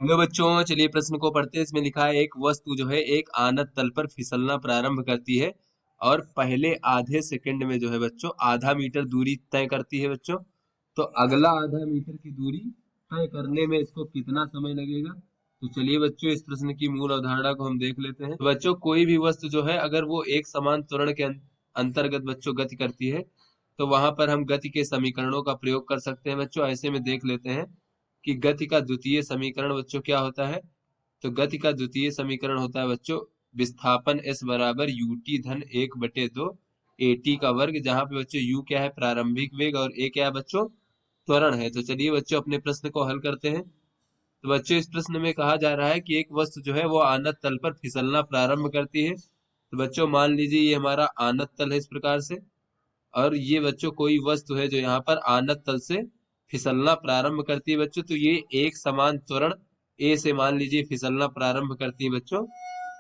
Hello बच्चों, चलिए प्रश्न को पढ़ते हैं। इसमें लिखा है एक वस्तु जो है एक आनत तल पर फिसलना प्रारंभ करती है और पहले आधे सेकंड में जो है बच्चों आधा मीटर दूरी तय करती है बच्चों। तो अगला आधा मीटर की दूरी तय करने में इसको कितना समय लगेगा? तो चलिए बच्चों इस प्रश्न की मूल अवधारणा को हम देख लेते हैं। तो बच्चों कोई भी वस्तु जो है अगर वो एक समान त्वरण के अंतर्गत बच्चों गति करती है तो वहां पर हम गति के समीकरणों का प्रयोग कर सकते हैं बच्चों। ऐसे में देख लेते हैं कि गति का द्वितीय समीकरण बच्चों क्या होता है। तो गति का द्वितीय समीकरण होता है बच्चों विस्थापन s बराबर यू टी धन 1/2 ए टी का वर्ग, जहां पे बच्चों u क्या है प्रारंभिक वेग और a क्या है बच्चों त्वरण है। तो चलिए बच्चों अपने प्रश्न को हल करते हैं। तो बच्चों इस प्रश्न में कहा जा रहा है कि एक वस्तु जो है वो आनत तल पर फिसलना प्रारंभ करती है। तो बच्चों मान लीजिए ये हमारा आनत तल है इस प्रकार से, और ये बच्चों कोई वस्तु है जो यहाँ पर आनत तल से फिसलना प्रारंभ करती है बच्चों। तो ये एक समान त्वरण ए से मान लीजिए फिसलना प्रारंभ करती है बच्चों।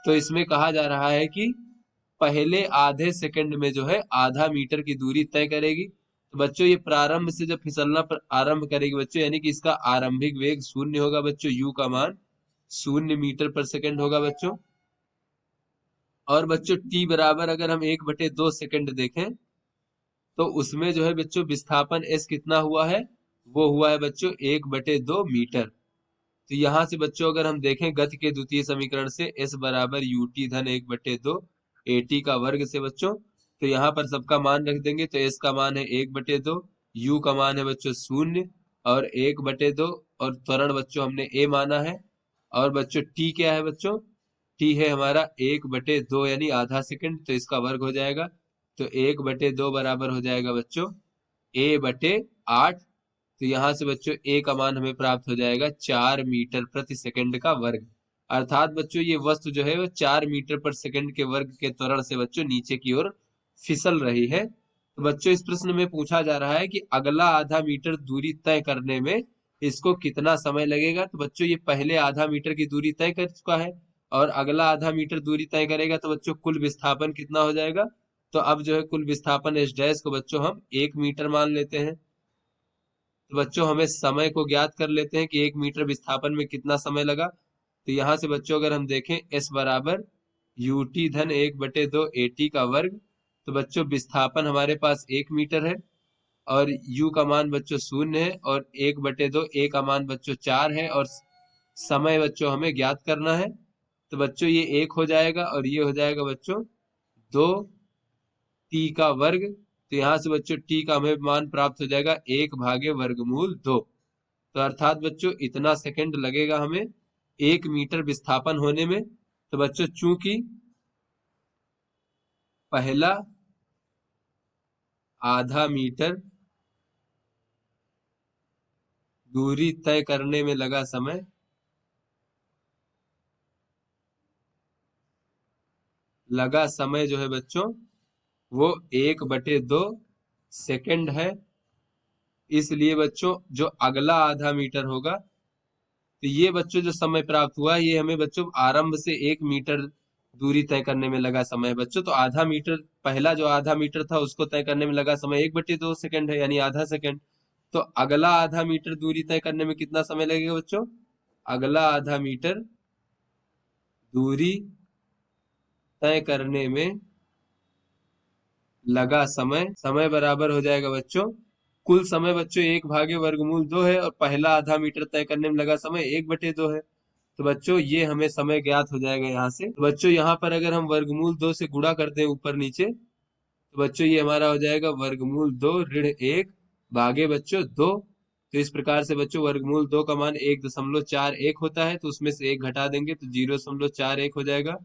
तो इसमें कहा जा रहा है कि पहले आधे सेकंड में जो है आधा मीटर की दूरी तय करेगी। तो बच्चों ये प्रारंभ से जब फिसलना आरंभ करेगी बच्चों, यानी कि इसका आरंभिक वेग 0 होगा बच्चों, यू का मान 0 मीटर पर सेकंड होगा बच्चों। और बच्चों टी बराबर अगर हम 1/2 सेकंड देखें तो उसमें जो है बच्चों विस्थापन एस कितना हुआ है, वो हुआ है बच्चों 1/2 मीटर। तो यहाँ से बच्चों अगर हम देखें गति के द्वितीय समीकरण से एस बराबर यू टी धन 1/2 ए टी का वर्ग से बच्चों, तो यहाँ पर सबका मान रख देंगे। तो एस का मान है 1/2, यू का मान है बच्चों 0 और 1/2, और त्वरण बच्चों हमने ए माना है। और बच्चों टी क्या है बच्चों, टी है हमारा 1/2 यानी आधा सेकंड, तो इसका वर्ग हो जाएगा। तो 1/2 बराबर हो जाएगा बच्चों a/8। तो यहाँ से बच्चों ए का मान हमें प्राप्त हो जाएगा 4 मीटर प्रति सेकंड का वर्ग। अर्थात बच्चों ये वस्तु जो है वो 4 मीटर पर सेकंड के वर्ग के त्वरण से बच्चों नीचे की ओर फिसल रही है। तो बच्चों इस प्रश्न में पूछा जा रहा है कि अगला आधा मीटर दूरी तय करने में इसको कितना समय लगेगा। तो बच्चों ये पहले आधा मीटर की दूरी तय कर चुका है और अगला आधा मीटर दूरी तय करेगा, तो बच्चों कुल विस्थापन कितना हो जाएगा। तो अब जो है कुल विस्थापन एस डैश को बच्चों हम 1 मीटर मान लेते हैं। तो बच्चों हमें समय को ज्ञात कर लेते हैं कि 1 मीटर विस्थापन में कितना समय लगा। तो यहाँ से बच्चों अगर हम देखें एस बराबर यू टी धन 1/2 ए टी का वर्ग, तो बच्चों विस्थापन हमारे पास 1 मीटर है और u का मान बच्चों 0 है और 1/2 ए का मान बच्चों 4 है और समय बच्चों हमें ज्ञात करना है। तो बच्चों ये 1 हो जाएगा और ये हो जाएगा बच्चों 2 टी का वर्ग। तो यहाँ से बच्चों टी का हमें मान प्राप्त हो जाएगा 1/वर्गमूल 2। तो अर्थात बच्चों इतना सेकंड लगेगा हमें 1 मीटर विस्थापन होने में। तो बच्चों चूंकि पहला आधा मीटर दूरी तय करने में लगा समय जो है बच्चों वो 1/2 सेकंड है। इसलिए बच्चों जो अगला आधा मीटर होगा, तो ये बच्चों जो समय प्राप्त हुआ ये हमें बच्चों आरंभ से 1 मीटर दूरी तय करने में लगा समय है बच्चों। तो आधा मीटर, पहला जो आधा मीटर था उसको तय करने में लगा समय 1/2 सेकंड है यानी आधा सेकंड। तो अगला आधा मीटर दूरी तय करने में कितना समय लगेगा बच्चों, अगला आधा मीटर दूरी तय करने में लगा समय बराबर हो जाएगा बच्चों कुल समय बच्चों 1/वर्गमूल 2 है और पहला आधा मीटर तय करने में लगा समय 1/2 है। तो बच्चों ये हमें समय ज्ञात हो जाएगा यहाँ से। तो बच्चों यहाँ पर अगर हम वर्गमूल 2 से गुणा करते हैं ऊपर नीचे, तो बच्चों ये हमारा हो जाएगा वर्गमूल 2 ऋण 1 भागे बच्चों 2। तो इस प्रकार से बच्चों वर्गमूल 2 का मान 1.41 होता है, तो उसमें से 1 घटा देंगे तो 0.41 हो जाएगा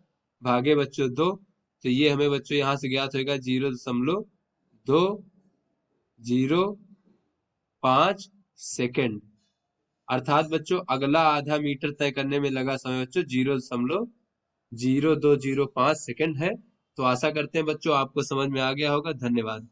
भागे बच्चों 2। तो ये हमें बच्चों यहाँ से ज्ञात होगा 0.2005 सेकेंड। अर्थात बच्चों अगला आधा मीटर तय करने में लगा समय बच्चों 0.0205 सेकेंड है। तो आशा करते हैं बच्चों आपको समझ में आ गया होगा। धन्यवाद।